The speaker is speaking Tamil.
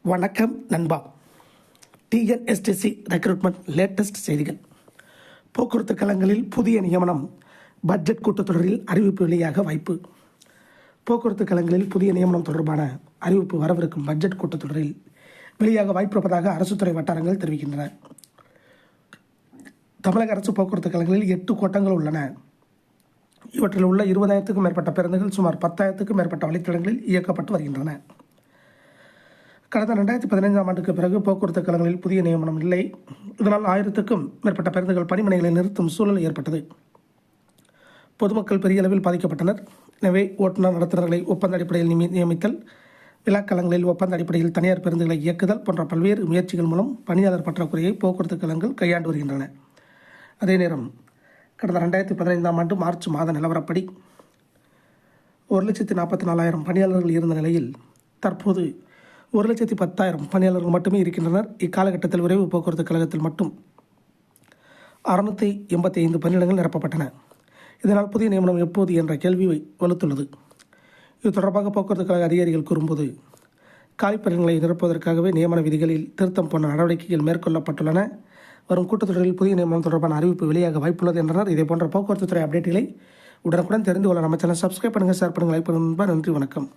வணக்கம் நண்பா. டிஎன்எஸ்டிசி ரெக்ரூட்மெண்ட் லேட்டஸ்ட் செய்திகள். போக்குவரத்து கழகங்களில் புதிய நியமனம், பட்ஜெட் கூட்டத்தொடரில் அறிவிப்பு வெளியாக வாய்ப்பு. போக்குவரத்து கழகங்களில் புதிய நியமனம் தொடர்பான அறிவிப்பு வரவிருக்கும் பட்ஜெட் கூட்டத்தொடரில் வெளியாக வாய்ப்பிருப்பதாக அரசு துறை வட்டாரங்கள் தெரிவிக்கின்றன. தமிழக அரசு போக்குவரத்து கழகங்களில் 8 கோட்டங்கள் உள்ளன. இவற்றில் உள்ள 20,000க்கும் மேற்பட்ட பேருந்துகள் சுமார் 10,000க்கும் மேற்பட்ட வழித்தடங்களில் இயக்கப்பட்டு வருகின்றன. கடந்த 2015ஆம் ஆண்டுக்கு பிறகு போக்குவரத்து கழகங்களில் புதிய நியமனம் இல்லை. இதனால் 1000க்கும் மேற்பட்ட பேருந்துகள் பணிமனைகளை நிறுத்தும் சூழல் ஏற்பட்டது. பொதுமக்கள் பெரிய அளவில் பாதிக்கப்பட்டனர். எனவே ஓட்டுநர் நடத்துனர்களை ஒப்பந்த அடிப்படையில் நியமித்தல், விழாக்களங்களில் ஒப்பந்த அடிப்படையில் தனியார் பேருந்துகளை இயக்குதல் போன்ற பல்வேறு முயற்சிகள் மூலம் பணியாளர் பற்றாக்குறையை போக்குவரத்து கழகங்கள் கையாண்டு வருகின்றன. அதே நேரம் கடந்த 2015ஆம் ஆண்டு மார்ச் மாத நிலவரப்படி 1,44,000 பணியாளர்கள் இருந்த நிலையில் தற்போது 1,10,000 பணியாளர்கள் மட்டுமே இருக்கின்றனர். இக்காலகட்டத்தில் விரைவு போக்குவரத்து கழகத்தில் மட்டும் 685 பணியிடங்கள் நிரப்பப்பட்டன. இதனால் புதிய நியமனம் எப்போது என்ற கேள்வி வலுத்துள்ளது. இது தொடர்பாக போக்குவரத்து கழக அதிகாரிகள் கூறும்போது, காலிப்பணிகளை நிரப்புவதற்காகவே நியமன விதிகளில் திருத்தம் போன்ற நடவடிக்கைகள் மேற்கொள்ளப்பட்டுள்ளன. வரும் கூட்டத்தொடரில் புதிய நியமனம் தொடர்பான அறிவிப்பு வெளியாக வாய்ப்புள்ளது என்றனர். இதே போன்ற போக்குவரத்து துறை அப்டேட்டுகளை உடனுக்குடன் தெரிந்து கொள்ள நம்ம சேனல் சப்ஸ்கிரைப் பண்ணுங்கள், ஷேர் பண்ணுங்கள், லைக் பண்ணுங்கள். நன்றி, வணக்கம்.